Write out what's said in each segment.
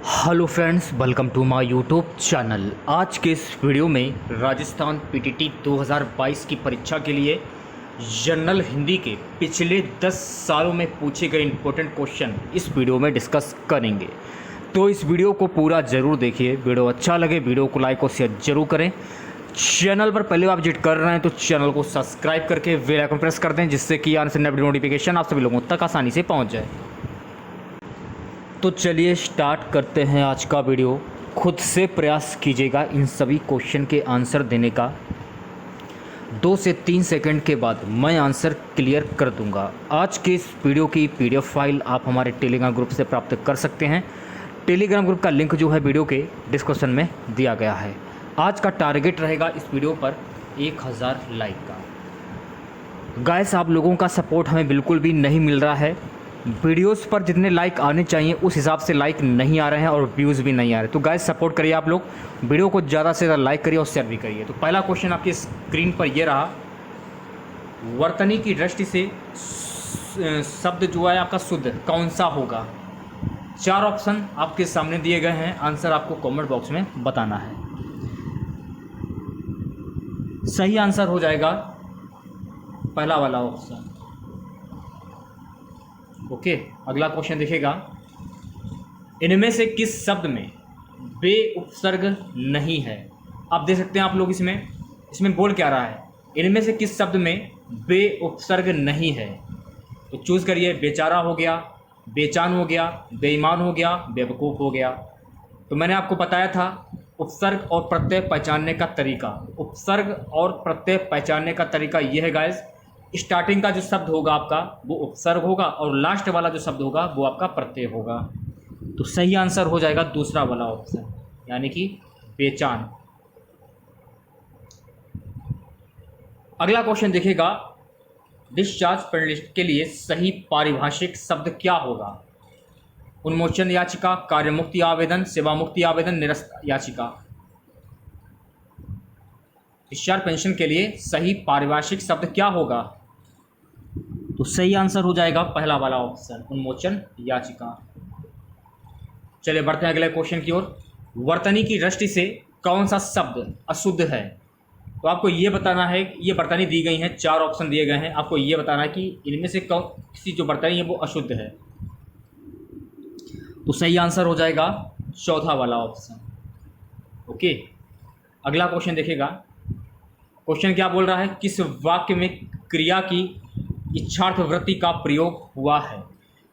Hello friends, welcome to my YouTube channel. आज के इस वीडियो में राजस्थान पीटीटी 2022 की परीक्षा के लिए जनरल हिंदी के पिछले 10 सालों में पूछे गए इंपॉर्टेंट क्वेश्चन इस वीडियो में डिस्कस करेंगे। तो इस वीडियो को पूरा ज़रूर देखिए। वीडियो अच्छा लगे वीडियो को लाइक और शेयर जरूर करें। चैनल पर पहले आप विजिट कर रहे हैं तो चैनल को सब्सक्राइब करके बेल आइकन प्रेस कर दें, जिससे कि आने से नई वीडियो नोटिफिकेशन आप सभी लोगों तक आसानी से पहुँच जाए। तो चलिए स्टार्ट करते हैं आज का वीडियो। खुद से प्रयास कीजिएगा इन सभी क्वेश्चन के आंसर देने का। 2 से 3 सेकंड के बाद मैं आंसर क्लियर कर दूंगा। आज के इस वीडियो की पीडीएफ फाइल आप हमारे टेलीग्राम ग्रुप से प्राप्त कर सकते हैं। टेलीग्राम ग्रुप का लिंक जो है वीडियो के डिस्क्रिप्शन में दिया गया है। आज का टारगेट रहेगा इस वीडियो पर 1000 लाइक का। गाइस, आप लोगों का सपोर्ट हमें बिल्कुल भी नहीं मिल रहा है। वीडियोस पर जितने लाइक आने चाहिए उस हिसाब से लाइक नहीं आ रहे हैं और व्यूज़ भी नहीं आ रहे। तो गाइस, सपोर्ट करिए आप लोग, वीडियो को ज़्यादा से ज़्यादा लाइक करिए और शेयर भी करिए। तो पहला क्वेश्चन आपकी स्क्रीन पर ये रहा। वर्तनी की दृष्टि से शब्द जो है आपका शुद्ध कौन सा होगा? 4 ऑप्शन आपके सामने दिए गए हैं। आंसर आपको कमेंट बॉक्स में बताना है। सही आंसर हो जाएगा पहला वाला ऑप्शन। ओके, अगला क्वेश्चन देखिएगा। इनमें से किस शब्द में बे उपसर्ग नहीं है? आप देख सकते हैं आप लोग इसमें बोल क्या रहा है। इनमें से किस शब्द में बे उपसर्ग नहीं है? तो चूज करिए। बेचारा हो गया, बेचान हो गया, बेईमान हो गया, बेवकूफ़ हो गया। तो मैंने आपको बताया था उपसर्ग और प्रत्यय पहचानने का तरीका। उपसर्ग और प्रत्यय पहचानने का तरीका यह है गाइस, स्टार्टिंग का जो शब्द होगा आपका वो उपसर्ग होगा और लास्ट वाला जो शब्द होगा वो आपका प्रत्यय होगा। तो सही आंसर हो जाएगा दूसरा वाला ऑप्शन, यानी कि बेचान। अगला क्वेश्चन देखिएगा। डिस्चार्ज पेनल्टी के लिए सही पारिभाषिक शब्द क्या होगा? उन्मोचन याचिका, कार्यमुक्ति आवेदन, सेवामुक्ति आवेदन, निरस्त याचिका। डिस्चार्ज पेंशन के लिए सही पारिभाषिक शब्द क्या होगा? तो सही आंसर हो जाएगा पहला वाला ऑप्शन, उन्मोचन याचिका। चलिए बढ़ते हैं अगले क्वेश्चन की ओर। वर्तनी की दृष्टि से कौन सा शब्द अशुद्ध है? तो आपको ये बताना है। ये वर्तनी दी गई हैं, 4 ऑप्शन दिए गए हैं। आपको ये बताना है कि इनमें से किसी जो वर्तनी है वो अशुद्ध है। तो सही आंसर हो जाएगा चौथा वाला ऑप्शन। ओके, अगला क्वेश्चन देखिएगा। क्वेश्चन क्या बोल रहा है? किस वाक्य में क्रिया की इच्छार्थ वृत्ति का प्रयोग हुआ है?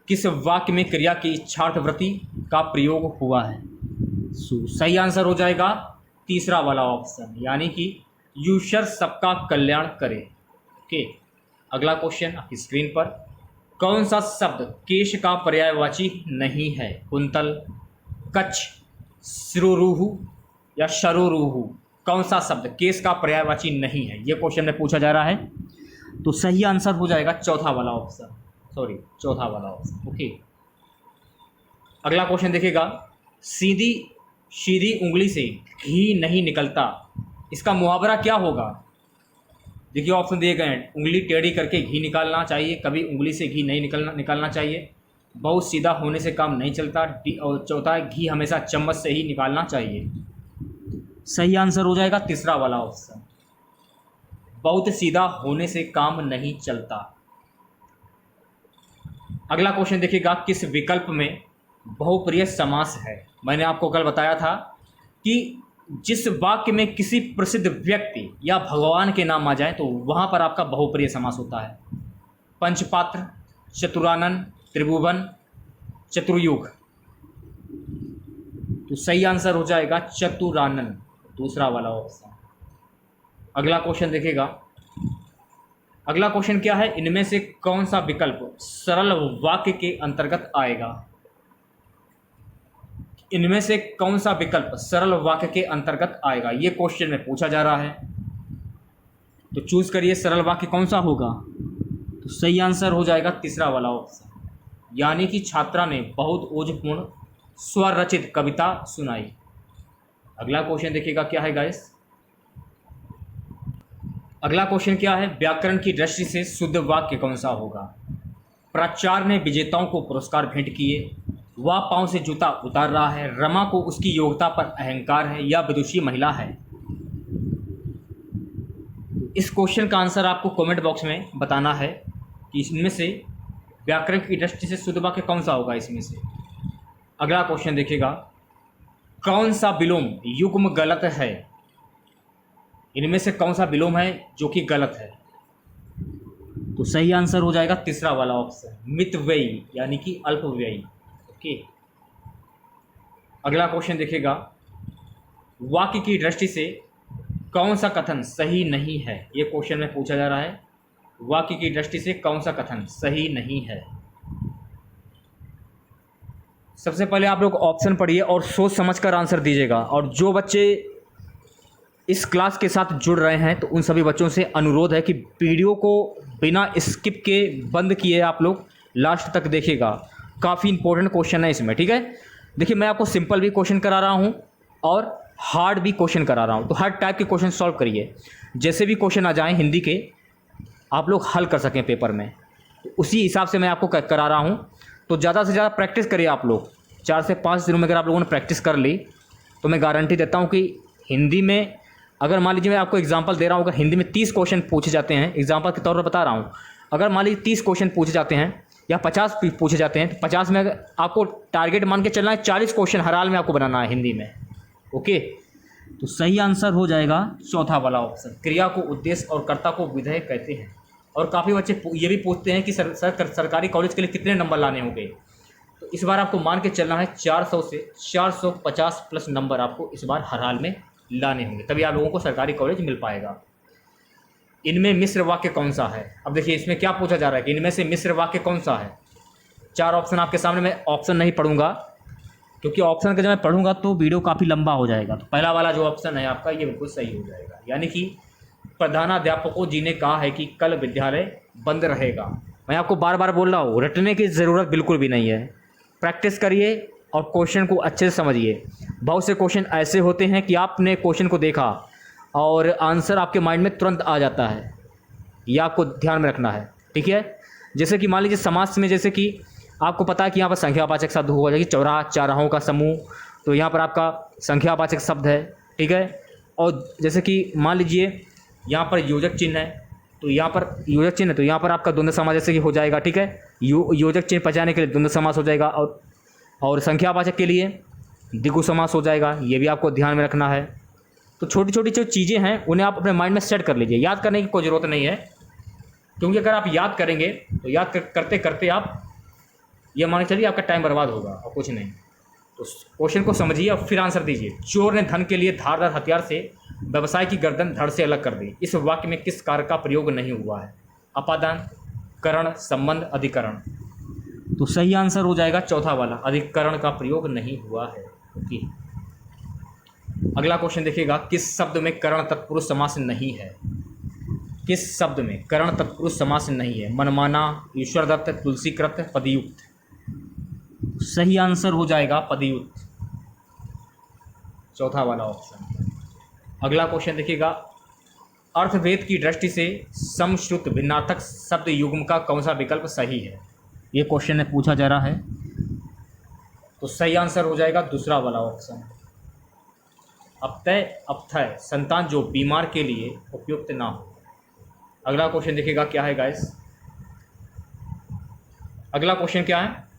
किस वाक्य में क्रिया की इच्छार्थ वृत्ति का प्रयोग हुआ है? सही आंसर हो जाएगा तीसरा वाला ऑप्शन, यानी कि ईश्वर सबका कल्याण करे। ओके, अगला क्वेश्चन आपकी स्क्रीन पर। कौन सा शब्द केश का पर्यायवाची नहीं है? कुंतल, कच्छ, श्रुरुहु या शरुरुहु। कौन सा शब्द केस का पर्यायवाची नहीं है? ये क्वेश्चन में पूछा जा रहा है। तो सही आंसर हो जाएगा चौथा वाला ऑप्शन, चौथा वाला ऑप्शन। ओके, अगला क्वेश्चन देखिएगा। सीधी सीधी उंगली से घी नहीं निकलता, इसका मुहावरा क्या होगा? देखिए ऑप्शन दिए गए हैं। उंगली टेढ़ी करके घी निकालना चाहिए, कभी उंगली से घी नहीं निकालना चाहिए, बहुत सीधा होने से काम नहीं चलता, और चौथा है घी हमेशा चम्मच से ही निकालना चाहिए। सही आंसर हो जाएगा तीसरा वाला ऑप्शन, बहुत सीधा होने से काम नहीं चलता। अगला क्वेश्चन देखिएगा। किस विकल्प में बहुप्रिय समास है? मैंने आपको कल बताया था कि जिस वाक्य में किसी प्रसिद्ध व्यक्ति या भगवान के नाम आ जाए तो वहां पर आपका बहुप्रिय समास होता है। पंचपात्र, चतुरानन, त्रिभुवन, चतुर्युग। तो सही आंसर हो जाएगा चतुरानन, दूसरा वाला ऑप्शन। अगला क्वेश्चन देखिएगा। अगला क्वेश्चन क्या है? इनमें से कौन सा विकल्प सरल वाक्य के अंतर्गत आएगा? इनमें से कौन सा विकल्प सरल वाक्य के अंतर्गत आएगा? ये क्वेश्चन में पूछा जा रहा है। तो चूज करिए सरल वाक्य कौन सा होगा। तो सही आंसर हो जाएगा तीसरा वाला ऑप्शन, यानी कि छात्रा ने बहुत ओजपूर्ण स्वरचित कविता सुनाई। अगला क्वेश्चन देखिएगा क्या है गाइस। अगला क्वेश्चन क्या है? व्याकरण की दृष्टि से शुद्ध वाक्य कौन सा होगा? प्राचार्य ने विजेताओं को पुरस्कार भेंट किए, वह पाँव से जूता उतार रहा है, रमा को उसकी योग्यता पर अहंकार है, या विदुषी महिला है। इस क्वेश्चन का आंसर आपको कमेंट बॉक्स में बताना है कि इसमें से व्याकरण की दृष्टि से शुद्ध वाक्य कौन सा होगा इसमें से। अगला क्वेश्चन देखिएगा, कौन सा विलोम युग्म गलत है? इनमें से कौन सा विलोम है जो कि गलत है? तो सही आंसर हो जाएगा तीसरा वाला ऑप्शन, मितव्ययी यानी कि अल्पव्ययी। ओके, अगला क्वेश्चन देखिएगा, वाक्य की दृष्टि से कौन सा कथन सही नहीं है? ये क्वेश्चन में पूछा जा रहा है, वाक्य की दृष्टि से कौन सा कथन सही नहीं है। सबसे पहले आप लोग ऑप्शन पढ़िए और सोच समझकर आंसर दीजिएगा। और जो बच्चे इस क्लास के साथ जुड़ रहे हैं तो उन सभी बच्चों से अनुरोध है कि वीडियो को बिना स्किप के बंद किए आप लोग लास्ट तक देखिएगा। काफ़ी इंपॉर्टेंट क्वेश्चन है इसमें, ठीक है। देखिए, मैं आपको सिंपल भी क्वेश्चन करा रहा हूँ और हार्ड भी क्वेश्चन करा रहा हूँ, तो हर टाइप के क्वेश्चन सॉल्व करिए। जैसे भी क्वेश्चन आ जाएँ हिंदी के, आप लोग हल कर सकें पेपर में, उसी हिसाब से मैं आपको करा रहा हूँ। तो ज़्यादा से ज़्यादा प्रैक्टिस करिए आप लोग। 4 से 5 दिनों में अगर आप लोगों ने प्रैक्टिस कर ली तो मैं गारंटी देता हूँ कि हिंदी में, अगर मान लीजिए मैं आपको एग्जांपल दे रहा हूँ, अगर हिंदी में 30 क्वेश्चन पूछे जाते हैं, एग्जांपल के तौर पर बता रहा हूँ, अगर मान लीजिए 30 क्वेश्चन पूछे जाते हैं या 50 पूछे जाते हैं, तो 50 में आपको टारगेट मान के चलना है 40 क्वेश्चन हर हाल में आपको बनाना है हिंदी में। ओके, तो सही आंसर हो जाएगा चौथा वाला ऑप्शन, क्रिया को उद्देश्य और कर्ता को विधेय कहते हैं। और काफ़ी बच्चे ये भी पूछते हैं कि सरकारी कॉलेज के लिए कितने नंबर लाने होंगे। तो इस बार आपको मान के चलना है 400 से 450 प्लस नंबर आपको इस बार हर हाल में लाने होंगे, तभी आप लोगों को सरकारी कॉलेज मिल पाएगा। इनमें मिश्र वाक्य कौन सा है? अब देखिए, इसमें क्या पूछा जा रहा है कि इनमें से मिश्र वाक्य कौन सा है। 4 ऑप्शन आपके सामने, मैं ऑप्शन नहीं पढ़ूंगा क्योंकि ऑप्शन का जब मैं पढ़ूंगा तो वीडियो काफ़ी लंबा हो जाएगा। तो पहला वाला जो ऑप्शन है आपका, ये बिल्कुल सही हो जाएगा, यानी कि प्रधानाध्यापकों जी ने कहा है कि कल विद्यालय बंद रहेगा। मैं आपको बार बार बोल रहा हूँ, रटने की ज़रूरत बिल्कुल भी नहीं है। प्रैक्टिस करिए और क्वेश्चन को अच्छे से समझिए। बहुत से क्वेश्चन ऐसे होते हैं कि आपने क्वेश्चन को देखा और आंसर आपके माइंड में तुरंत आ जाता है, ये आपको ध्यान में रखना है, ठीक है। जैसे कि मान लीजिए समास में, जैसे कि आपको पता है कि यहाँ पर संख्यावाचक शब्द हुआ, जैसे चौराहा, चाराहों का समूह, तो यहाँ पर आपका संख्यावाचक शब्द है, ठीक है। और जैसे कि मान लीजिए यहाँ पर योजक चिन्ह है, तो यहाँ पर योजक चिन्ह है, तो यहाँ पर आपका द्वंद्व समास जैसे कि हो जाएगा, ठीक है। योजक चिन्ह पचाने के लिए द्वंद्व समास हो जाएगा, और संख्यावाचक के लिए द्विगु समास हो जाएगा। ये भी आपको ध्यान में रखना है। तो छोटी छोटी जो चीज़ें हैं उन्हें आप अपने माइंड में सेट कर लीजिए। याद करने की कोई ज़रूरत नहीं है, क्योंकि अगर आप याद करेंगे तो याद करते करते आप ये मान के चलिए आपका टाइम बर्बाद होगा और कुछ नहीं। तो क्वेश्चन को समझिए और फिर आंसर दीजिए। चोर ने धन के लिए धारदार हथियार से व्यवसाय की गर्दन धड़ से अलग कर दी। इस वाक्य में किस कारक का प्रयोग नहीं हुआ है? अपादान, करण, संबंध, अधिकरण। तो सही आंसर हो जाएगा चौथा वाला, अधिकरण का प्रयोग नहीं हुआ है। ओके, अगला क्वेश्चन देखिएगा, किस शब्द में करण तत्पुरुष समास नहीं है? किस शब्द में करण तत्पुरुष समास नहीं है? मनमाना, ईश्वरदत्त, तुलसीकृत, पदयुक्त। सही आंसर हो जाएगा पदयुक्त, चौथा वाला ऑप्शन। अगला क्वेश्चन देखिएगा, अर्थभेद की दृष्टि से समश्रुत भिन्नार्थक शब्द युग्म का कौन सा विकल्प सही है? ये क्वेश्चन में पूछा जा रहा है। तो सही आंसर हो जाएगा दूसरा वाला ऑप्शन, अपतय, अपथय, संतान जो बीमार के लिए उपयुक्त ना हो। अगला क्वेश्चन देखिएगा क्या है गाइस। अगला क्वेश्चन क्या है,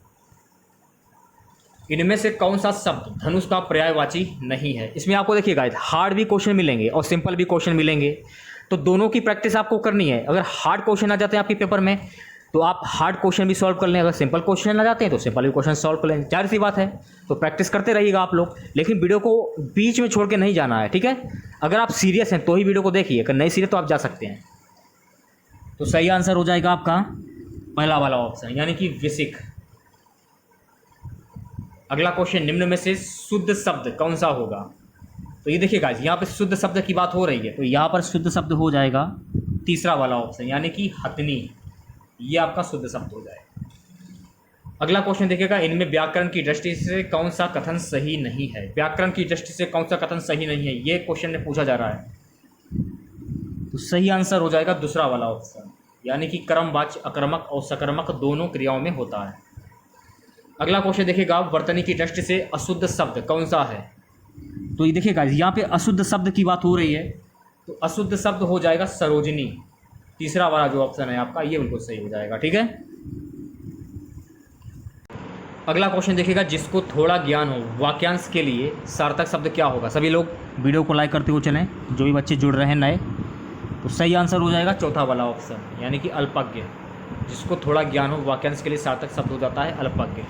इनमें से कौन सा शब्द धनुष का पर्यायवाची नहीं है? इसमें आपको देखिए गाइस, हार्ड भी क्वेश्चन मिलेंगे और सिंपल भी क्वेश्चन मिलेंगे, तो दोनों की प्रैक्टिस आपको करनी है। अगर हार्ड क्वेश्चन आ जाते हैं आपके पेपर में तो आप हार्ड क्वेश्चन भी सॉल्व कर लें, अगर सिंपल क्वेश्चन आ जाते हैं तो सिंपल भी क्वेश्चन सॉल्व कर लें, जाहिर सी बात है। तो प्रैक्टिस करते रहिएगा आप लोग, लेकिन वीडियो को बीच में छोड़ के नहीं जाना है, ठीक है। अगर आप सीरियस हैं तो ही वीडियो को देखिए, अगर नहीं सीरियस तो आप जा सकते हैं। तो सही आंसर हो जाएगा आपका पहला वाला ऑप्शन, यानी कि विसिक। अगला क्वेश्चन, निम्न में से शुद्ध शब्द कौन सा होगा? तो ये देखिए गाइस, यहाँ पे शुद्ध शब्द की बात हो रही है, तो यहाँ पर शुद्ध शब्द हो जाएगा तीसरा वाला ऑप्शन, यानी कि हथनी। ये आपका शुद्ध शब्द हो जाएगा। अगला क्वेश्चन देखिएगा, इनमें व्याकरण की दृष्टि से कौन सा कथन सही नहीं है? व्याकरण की दृष्टि से कौन सा कथन सही नहीं है, ये क्वेश्चन में पूछा जा रहा है। तो सही आंसर हो जाएगा दूसरा वाला ऑप्शन, यानी कि कर्मवाच्य अकर्मक और सकर्मक दोनों क्रियाओं में होता है। अगला क्वेश्चन देखिएगा, वर्तनी की दृष्टि से अशुद्ध शब्द कौन सा है? तो ये देखिएगा यहाँ पे अशुद्ध शब्द की बात हो रही है, तो अशुद्ध शब्द हो जाएगा सरोजिनी। तीसरा वाला जो ऑप्शन है आपका ये बिल्कुल सही हो जाएगा। ठीक है, अगला क्वेश्चन देखिएगा, जिसको थोड़ा ज्ञान हो वाक्यांश के लिए सार्थक शब्द क्या होगा? सभी लोग वीडियो को लाइक करते हुए चलें, जो भी बच्चे जुड़ रहे हैं नए। तो सही आंसर हो जाएगा चौथा वाला ऑप्शन, यानी कि अल्पज्ञ। जिसको थोड़ा ज्ञान हो वाक्यांश के लिए सार्थक शब्द हो जाता है अल्पज्ञ।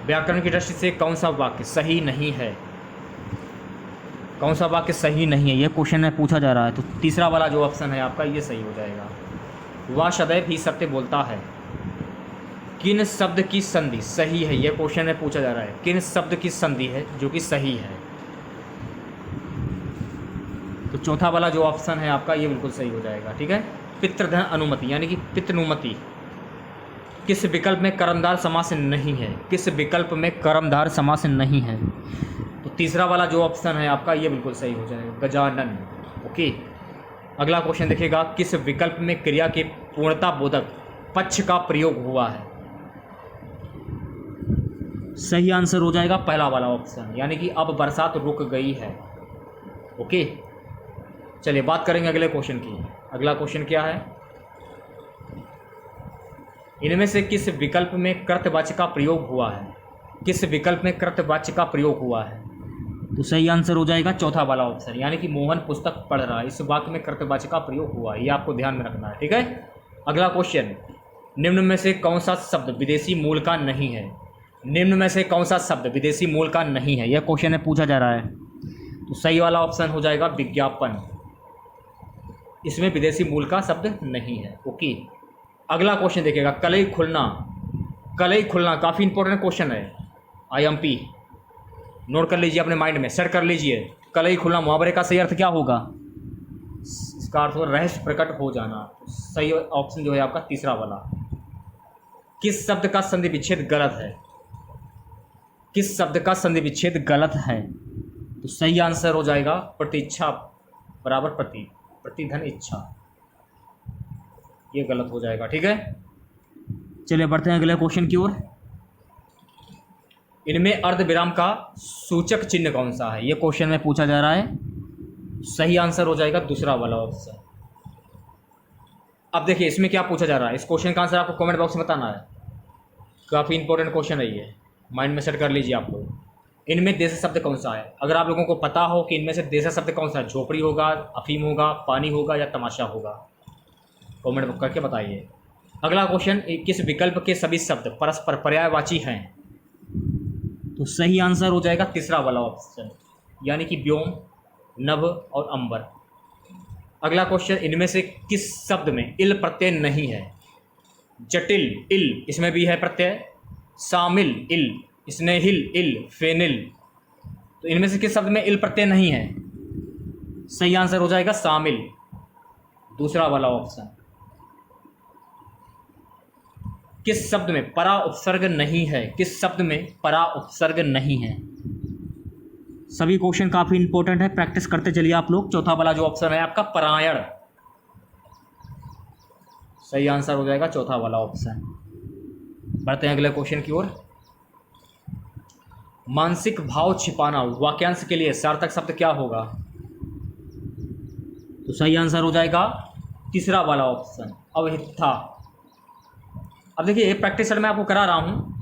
व्याकरण की दृष्टि से कौन सा वाक्य सही नहीं है? कौन सा वाक्य सही नहीं है, यह क्वेश्चन में पूछा जा रहा है। तो तीसरा वाला जो ऑप्शन है आपका ये सही हो जाएगा। वह सदैव ही सत्य बोलता है। किन शब्द की संधि सही है, यह क्वेश्चन में पूछा जा रहा है। किन शब्द की संधि है जो कि सही है? तो चौथा वाला जो ऑप्शन है आपका ये बिल्कुल सही हो जाएगा। ठीक है, पितृधन अनुमति यानी कि पितृनुमति किस विकल्प में कर्मधार समास नहीं है? किस विकल्प में कर्मधार समास नहीं है? तो तीसरा वाला जो ऑप्शन है आपका ये बिल्कुल सही हो जाएगा, गजानन। ओके, अगला क्वेश्चन देखिएगा, किस विकल्प में क्रिया के पूर्णता बोधक पक्ष का प्रयोग हुआ है? सही आंसर हो जाएगा पहला वाला ऑप्शन, यानी कि अब बरसात रुक गई है। ओके, चलिए बात करेंगे अगले क्वेश्चन की। अगला क्वेश्चन क्या है, इनमें से किस विकल्प में कृतवाच्य का प्रयोग हुआ है? किस विकल्प में कृतवाच्य का प्रयोग हुआ है? तो सही आंसर हो जाएगा चौथा वाला ऑप्शन, यानी कि मोहन पुस्तक पढ़ रहा है, इस वाक्य में कृतवाच्य का प्रयोग हुआ है। ये आपको ध्यान में रखना है। ठीक है, अगला क्वेश्चन, निम्न में से कौन सा शब्द विदेशी मूल का नहीं है? निम्न में से कौन सा शब्द विदेशी मूल का नहीं है, यह क्वेश्चन में पूछा जा रहा है। तो सही वाला ऑप्शन हो जाएगा विज्ञापन। इसमें विदेशी मूल का शब्द नहीं है। ओके, अगला क्वेश्चन देखिएगा, कलई खुलना। कलई खुलना काफ़ी इंपॉर्टेंट क्वेश्चन है। IMP नोट कर लीजिए अपने माइंड में, सेट कर लीजिए। कलई खुलना मुहावरे का सही अर्थ क्या होगा? इसका अर्थ होगा रहस्य प्रकट हो जाना। सही ऑप्शन जो है आपका तीसरा वाला। किस शब्द का संधि विच्छेद गलत है? किस शब्द का संधि विच्छेद गलत है? तो सही आंसर हो जाएगा प्रतीक्षा बराबर प्रतिधन इच्छा, ये गलत हो जाएगा। ठीक है, चलिए बढ़ते हैं अगले क्वेश्चन की ओर। इनमें अर्धविराम का सूचक चिन्ह कौन सा है? ये क्वेश्चन में पूछा जा रहा है। सही आंसर हो जाएगा दूसरा वाला ऑप्शन। अब देखिए इसमें क्या पूछा जा रहा है, इस क्वेश्चन का आंसर आपको कमेंट बॉक्स में बताना है। काफ़ी इंपॉर्टेंट क्वेश्चन है ये, माइंड में सेट कर लीजिए आप लोग। इनमें देश शब्द कौन सा है? अगर आप लोगों को पता हो कि इनमें से देश शब्द कौन सा है, झोपड़ी होगा, अफीम होगा, पानी होगा या तमाशा होगा, कमेंट करके बताइए। अगला क्वेश्चन, किस विकल्प के सभी शब्द परस्पर पर्यायवाची हैं? तो सही आंसर हो जाएगा तीसरा वाला ऑप्शन, यानी कि व्योम, नभ और अंबर। अगला क्वेश्चन, इनमें से किस शब्द में इल प्रत्यय नहीं है? जटिल इल, इसमें भी है प्रत्यय। शामिल इल, स्नेहिल इल, फेनिल। तो इनमें से किस शब्द में इल प्रत्यय नहीं है? सही आंसर हो जाएगा शामिल, दूसरा वाला ऑप्शन। किस शब्द में परा उपसर्ग नहीं है? किस शब्द में परा उपसर्ग नहीं है? सभी क्वेश्चन काफी इंपॉर्टेंट है, प्रैक्टिस करते चलिए आप लोग। चौथा वाला जो ऑप्शन है आपका परायण, सही आंसर हो जाएगा चौथा वाला ऑप्शन। बढ़ते हैं अगले क्वेश्चन की ओर। मानसिक भाव छिपाना वाक्यांश के लिए सार्थक शब्द क्या होगा? तो सही आंसर हो जाएगा तीसरा वाला ऑप्शन, अवहिता। अब देखिए प्रैक्टिस सेट मैं आपको करा रहा हूँ।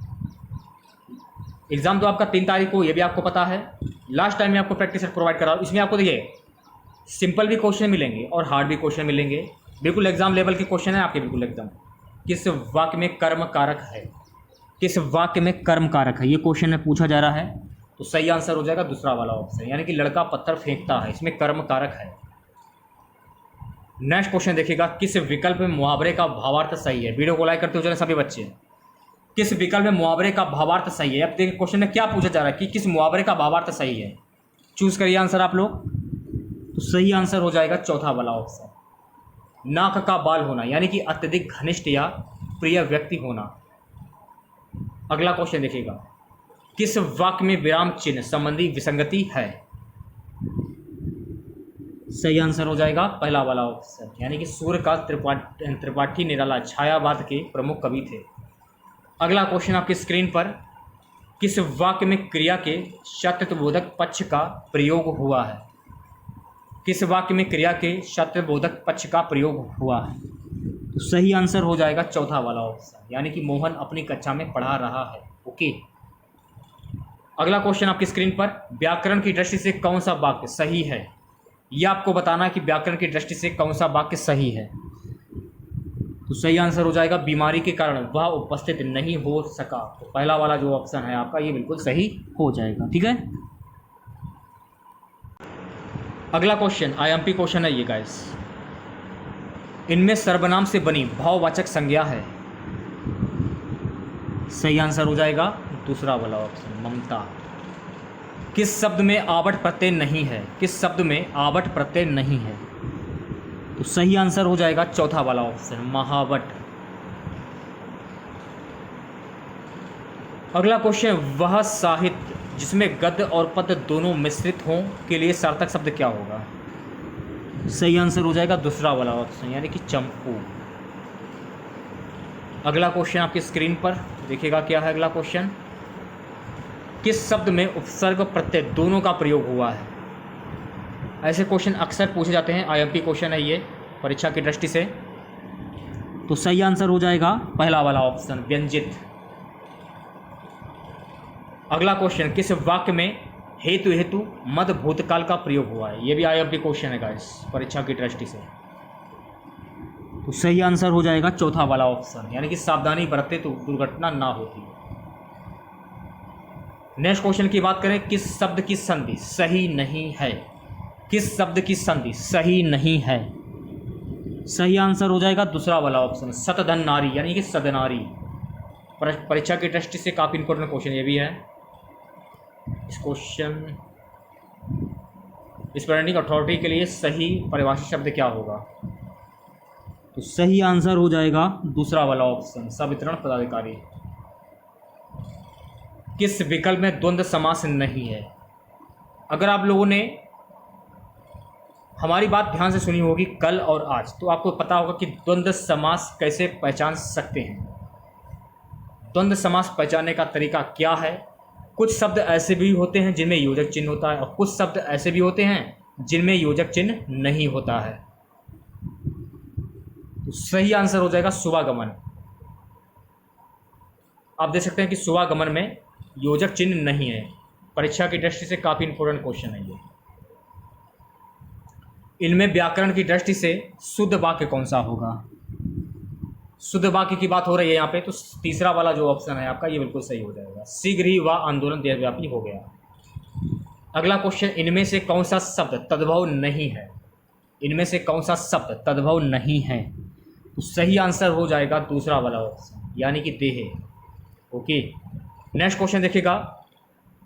एग्जाम तो आपका 3 तारीख को, ये भी आपको पता है। लास्ट टाइम में आपको प्रैक्टिस सेट प्रोवाइड करा, इसमें आपको देखिए सिंपल भी क्वेश्चन मिलेंगे और हार्ड भी क्वेश्चन मिलेंगे। बिल्कुल एग्जाम लेवल के क्वेश्चन है आपके, बिल्कुल एकदम। किस वाक्य में कर्म कारक है? किस वाक्य में कर्म कारक है, ये क्वेश्चन में पूछा जा रहा है। तो सही आंसर हो जाएगा दूसरा वाला ऑप्शन, यानी कि लड़का पत्थर फेंकता है, इसमें कर्म कारक है। नेक्स्ट क्वेश्चन देखिएगा, किस विकल्प में मुहावरे का भावार्थ सही है? वीडियो को लाइक करते हो चले सभी बच्चे। किस विकल्प में मुहावरे का भावार्थ सही है? अब देखिए क्वेश्चन में क्या पूछा जा रहा है कि किस मुहावरे का भावार्थ सही है। चूज करिए आंसर आप लोग। तो सही आंसर हो जाएगा चौथा वाला ऑप्शन, नाक का बाल होना, यानी कि अत्यधिक घनिष्ठ या प्रिय व्यक्ति होना। अगला क्वेश्चन देखिएगा, किस वाक्य में विराम चिन्ह संबंधी विसंगति है? सही आंसर हो जाएगा पहला वाला ऑप्शन, यानी कि सूर्यकांत त्रिपाठी निराला छायावाद के प्रमुख कवि थे। अगला क्वेश्चन आपकी स्क्रीन पर, किस वाक्य में क्रिया के शर्तबोधक पक्ष का प्रयोग हुआ है? किस वाक्य में क्रिया के शर्तबोधक पक्ष का प्रयोग हुआ है? तो सही आंसर हो जाएगा चौथा वाला ऑप्शन, यानी कि मोहन अपनी कक्षा में पढ़ा रहा है। ओके, अगला क्वेश्चन आपकी स्क्रीन पर, व्याकरण की दृष्टि से कौन सा वाक्य सही है? यह आपको बताना है कि व्याकरण की दृष्टि से कौन सा वाक्य सही है। तो सही आंसर हो जाएगा बीमारी के कारण वह उपस्थित नहीं हो सका। तो पहला वाला जो ऑप्शन है आपका ये बिल्कुल सही हो जाएगा। ठीक है, अगला क्वेश्चन आईएमपी क्वेश्चन है ये गाइस। इनमें सर्वनाम से बनी भाववाचक संज्ञा है। सही आंसर हो जाएगा दूसरा वाला ऑप्शन, ममता। किस शब्द में आवट प्रत्यय नहीं है? किस शब्द में आवट प्रत्यय नहीं है? तो सही आंसर हो जाएगा चौथा वाला ऑप्शन, महावट। अगला क्वेश्चन, वह साहित्य जिसमें गद्य और पद्य दोनों मिश्रित हों के लिए सार्थक शब्द क्या होगा? सही आंसर हो जाएगा दूसरा वाला ऑप्शन, यानी कि चंपू। अगला क्वेश्चन आपकी स्क्रीन पर देखिएगा, क्या है अगला क्वेश्चन। किस शब्द में उपसर्ग प्रत्यय दोनों का प्रयोग हुआ है? ऐसे क्वेश्चन अक्सर पूछे जाते हैं, आईएमपी क्वेश्चन है ये परीक्षा की दृष्टि से। तो सही आंसर हो जाएगा पहला वाला ऑप्शन, व्यंजित। अगला क्वेश्चन, किस वाक्य में हेतु हेतु मद भूतकाल का प्रयोग हुआ है? ये भी आईएमपी क्वेश्चन है गाइस परीक्षा की दृष्टि से। तो सही आंसर हो जाएगा चौथा वाला ऑप्शन, यानी कि सावधानी बरते तो दुर्घटना ना होती। नेक्स्ट क्वेश्चन की बात करें, किस शब्द की संधि सही नहीं है? किस शब्द की संधि सही नहीं है? सही आंसर हो जाएगा दूसरा वाला ऑप्शन, सतधन नारी, यानी कि सदनारी। परीक्षा की दृष्टि से काफ़ी इंपॉर्टेंट क्वेश्चन ये भी है। इस क्वेश्चन, इस पेरेंटिंग अथॉरिटी के लिए सही परिभाषित शब्द क्या होगा? तो सही आंसर हो जाएगा दूसरा वाला ऑप्शन, संवितरण पदाधिकारी। किस विकल्प में द्वंद्व समास नहीं है? अगर आप लोगों ने हमारी बात ध्यान से सुनी होगी कल और आज, तो आपको पता होगा कि द्वंद्व समास कैसे पहचान सकते हैं। द्वंद्व समास पहचानने का तरीका क्या है? कुछ शब्द ऐसे भी होते हैं जिनमें योजक चिन्ह होता है, और कुछ शब्द ऐसे भी होते हैं जिनमें योजक चिन्ह नहीं होता है। तो सही आंसर हो जाएगा शुभागमन। आप देख सकते हैं कि शुभागमन में योजक चिन्ह नहीं है। परीक्षा की दृष्टि से काफ़ी इंपॉर्टेंट क्वेश्चन है ये। इनमें व्याकरण की दृष्टि से शुद्ध वाक्य कौन सा होगा? शुद्ध वाक्य की बात हो रही है यहाँ पे, तो तीसरा वाला जो ऑप्शन है आपका ये बिल्कुल सही हो जाएगा। शीघ्र ही वह आंदोलन देशव्यापी हो गया। अगला क्वेश्चन, इनमें से कौन सा शब्द तद्भव नहीं है? इनमें से कौन सा शब्द तद्भव नहीं है? तो सही आंसर हो जाएगा दूसरा वाला ऑप्शन, यानी कि देह। ओके, नेक्स्ट क्वेश्चन देखिएगा,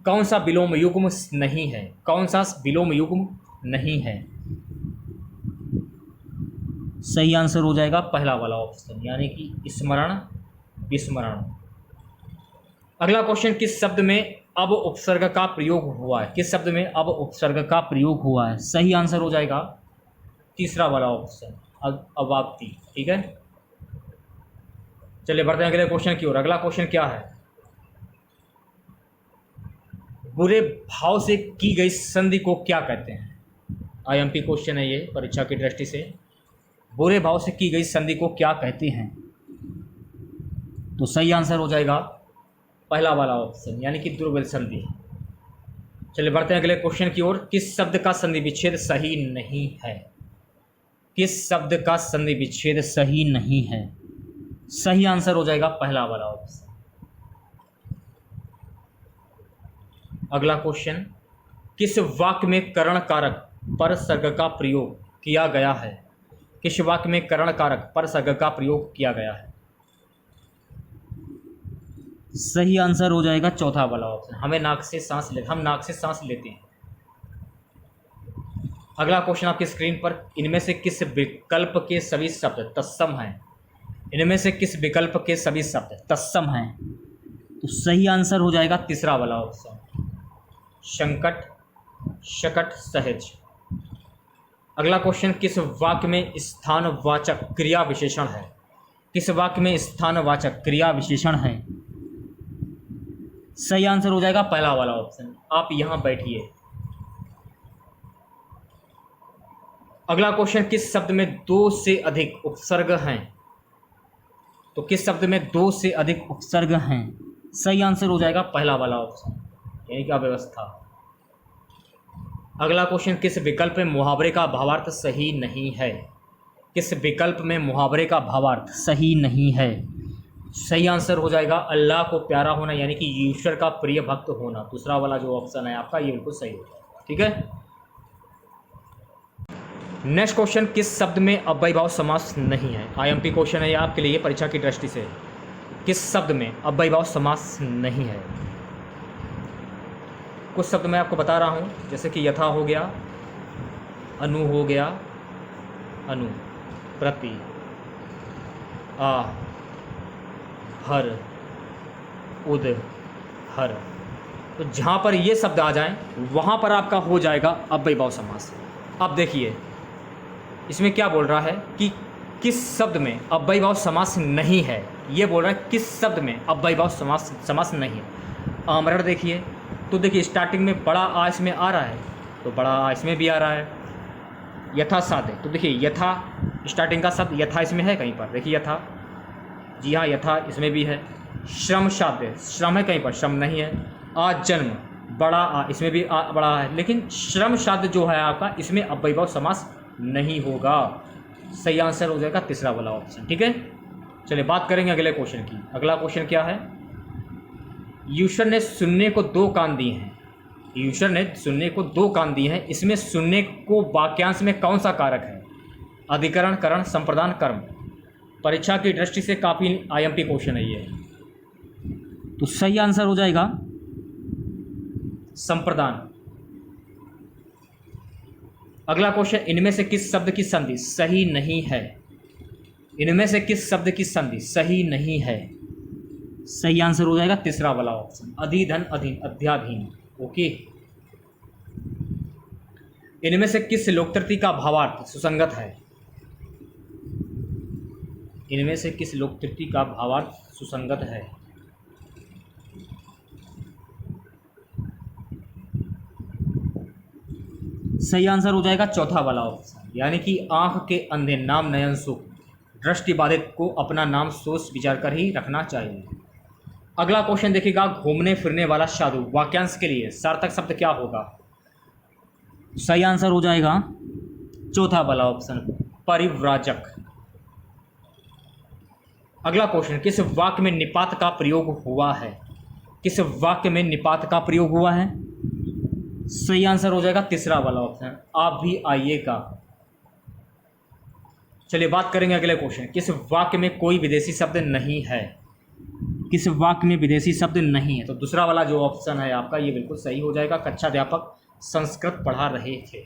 कौन सा विलोम युग्म नहीं है? कौन सा विलोम युग्म नहीं है? सही आंसर हो जाएगा पहला वाला ऑप्शन, यानी कि स्मरण विस्मरण। अगला क्वेश्चन, किस शब्द में अब उपसर्ग का प्रयोग हुआ है? किस शब्द में अब उपसर्ग का प्रयोग हुआ है? सही आंसर हो जाएगा तीसरा वाला ऑप्शन, अवाप्ति। ठीक है, चलिए बढ़ते हैं अगले क्वेश्चन की ओर। अगला क्वेश्चन क्या है? बुरे भाव से की गई संधि को क्या कहते हैं? आईएमपी क्वेश्चन है ये परीक्षा की दृष्टि से। बुरे भाव से की गई संधि को क्या कहते हैं? तो सही आंसर हो जाएगा पहला वाला ऑप्शन, यानी कि दुर्बल संधि। चलिए बढ़ते हैं अगले क्वेश्चन की ओर। किस शब्द का संधि विच्छेद सही नहीं है? किस शब्द का संधि विच्छेद सही नहीं है? सही आंसर हो जाएगा पहला वाला ऑप्शन। अगला क्वेश्चन, किस वाक्य में करण कारक पर सर्ग का प्रयोग किया गया है? किस वाक्य में करण कारक पर सर्ग का प्रयोग किया गया है? सही आंसर हो जाएगा चौथा वाला ऑप्शन, हम नाक से सांस लेते हैं। अगला क्वेश्चन आपकी स्क्रीन पर, इनमें से किस विकल्प के सभी शब्द तत्सम हैं? इनमें से किस विकल्प के सभी शब्द तत्सम हैं? तो सही आंसर हो जाएगा तीसरा वाला ऑप्शन, संकट शकट सहज। अगला क्वेश्चन, किस वाक्य में स्थानवाचक क्रिया विशेषण है? किस वाक्य में स्थानवाचक क्रिया विशेषण है? सही आंसर हो जाएगा पहला वाला ऑप्शन। आप यहां बैठिए। अगला क्वेश्चन, किस शब्द में दो से अधिक उपसर्ग हैं? तो किस शब्द में दो से अधिक उपसर्ग हैं? सही आंसर हो जाएगा पहला वाला ऑप्शन, यानी कि अव्यवस्था। अगला क्वेश्चन, किस विकल्प में मुहावरे का भावार्थ सही नहीं है? किस विकल्प में मुहावरे का भावार्थ सही नहीं है? सही आंसर हो जाएगा अल्लाह को प्यारा होना, यानी कि ईश्वर का प्रिय भक्त होना। दूसरा वाला जो ऑप्शन है आपका, ये बिल्कुल सही हो जाएगा। ठीक है। नेक्स्ट क्वेश्चन, किस शब्द में अव्ययीभाव समास नहीं है? आईएमपी क्वेश्चन है ये आपके लिए परीक्षा की दृष्टि से। किस शब्द में अव्ययीभाव समास नहीं है? कुछ शब्द मैं आपको बता रहा हूँ, जैसे कि यथा हो गया, अनु हो गया, अनु, प्रति, आ, हर, उद, हर। तो जहाँ पर ये शब्द आ जाएं वहाँ पर आपका हो जाएगा अव्ययीभाव समास। अब देखिए इसमें क्या बोल रहा है कि किस शब्द में अव्ययीभाव समास नहीं है। ये बोल रहा है किस शब्द में अव्ययीभाव समास नहीं है। आमरण देखिए, तो देखिए स्टार्टिंग में बड़ा आ इसमें आ रहा है, तो बड़ा आ इसमें भी आ रहा है। यथा साधे, तो देखिए यथा स्टार्टिंग का शब्द यथा इसमें है कहीं पर, देखिए यथा, जी हाँ यथा इसमें भी है। श्रम साध्य, श्रम है कहीं पर, श्रम नहीं है। आज जन्म, बड़ा आ इसमें भी आ बड़ा है, लेकिन श्रम साध्य जो है आपका, इसमें अव्ययीभाव समास नहीं होगा। सही आंसर हो जाएगा तीसरा वाला ऑप्शन। ठीक है। चलिए बात करेंगे अगले क्वेश्चन की। अगला क्वेश्चन क्या है? ईश्वर ने सुनने को दो कान दिए हैं। ईश्वर ने सुनने को दो कान दिए हैं, इसमें सुनने को वाक्यांश में कौन सा कारक है? अधिकरण, करण, संप्रदान, कर्म। परीक्षा की दृष्टि से काफ़ी आईएमपी क्वेश्चन है ये। तो सही आंसर हो जाएगा संप्रदान। अगला क्वेश्चन, इनमें से किस शब्द की संधि सही नहीं है? इनमें से किस शब्द की संधि सही नहीं है? सही आंसर हो जाएगा तीसरा वाला ऑप्शन, अधिधन, अधीन, अध्याधीन। ओके। इनमें से किस लोकतृति का भावार्थ सुसंगत है? इनमें से किस लोकतृति का भावार्थ सुसंगत है? सही आंसर हो जाएगा चौथा वाला ऑप्शन, यानी कि आंख के अंधे नाम नयन सुख, दृष्टि बाधित को अपना नाम सोच विचार कर ही रखना चाहिए। अगला क्वेश्चन देखिएगा, घूमने फिरने वाला साधु वाक्यांश के लिए सार्थक शब्द क्या होगा? सही आंसर हो जाएगा चौथा वाला ऑप्शन, परिव्राजक। अगला क्वेश्चन, किस वाक्य में निपात का प्रयोग हुआ है? किस वाक्य में निपात का प्रयोग हुआ है? सही आंसर हो जाएगा तीसरा वाला ऑप्शन, आप भी आइएगा। चलिए बात करेंगे अगले क्वेश्चन, किस वाक्य में कोई विदेशी शब्द नहीं है? किस वाक्य में विदेशी शब्द नहीं है? तो दूसरा वाला जो ऑप्शन है आपका, ये बिल्कुल सही हो जाएगा। कक्षा अध्यापक संस्कृत पढ़ा रहे थे।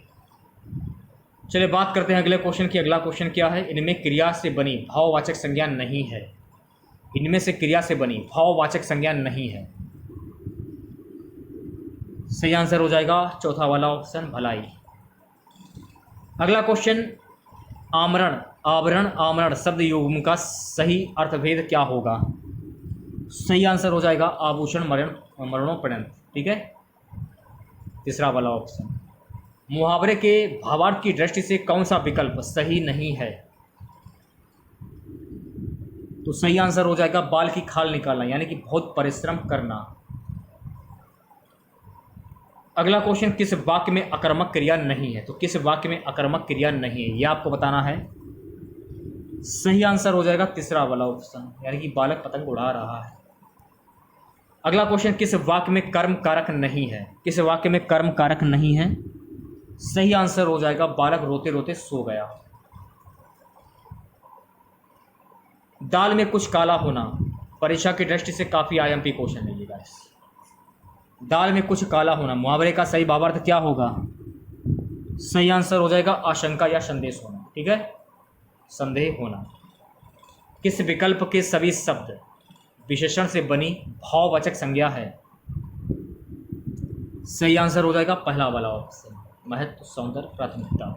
चलिए बात करते हैं अगले क्वेश्चन की। अगला क्वेश्चन क्या है? इनमें क्रिया से बनी भाववाचक संज्ञा नहीं है। इनमें से क्रिया से बनी भाववाचक संज्ञा नहीं है। सही आंसर हो जाएगा चौथा वाला ऑप्शन, भलाई। अगला क्वेश्चन, आमरण, आवरण, आमरण शब्द युग्म का सही अर्थभेद क्या होगा? सही आंसर हो जाएगा आभूषण, मरणोपरांत। ठीक है, तीसरा वाला ऑप्शन। मुहावरे के भावार्थ की दृष्टि से कौन सा विकल्प सही नहीं है? तो सही आंसर हो जाएगा बाल की खाल निकालना, यानी कि बहुत परिश्रम करना। अगला क्वेश्चन, किस वाक्य में अकर्मक क्रिया नहीं है? तो किस वाक्य में अकर्मक क्रिया नहीं है, यह आपको बताना है। सही आंसर हो जाएगा तीसरा वाला ऑप्शन, यानी कि बालक पतंग उड़ा रहा है। अगला क्वेश्चन, किस वाक्य में कर्म कारक नहीं है? किस वाक्य में कर्म कारक नहीं है? सही आंसर हो जाएगा बालक रोते रोते सो गया। दाल में कुछ काला होना, परीक्षा की दृष्टि से काफी आईएमपी क्वेश्चन है ये गाइस। दाल में कुछ काला होना, मुहावरे का सही भावार्थ क्या होगा? सही आंसर हो जाएगा आशंका या संदेश होना। ठीक है, संदेह होना। किस विकल्प के सभी शब्द विशेषण से बनी भाववाचक संज्ञा है? सही आंसर हो जाएगा पहला वाला ऑप्शन, महत्व, सौंदर्य, प्राथमिकता।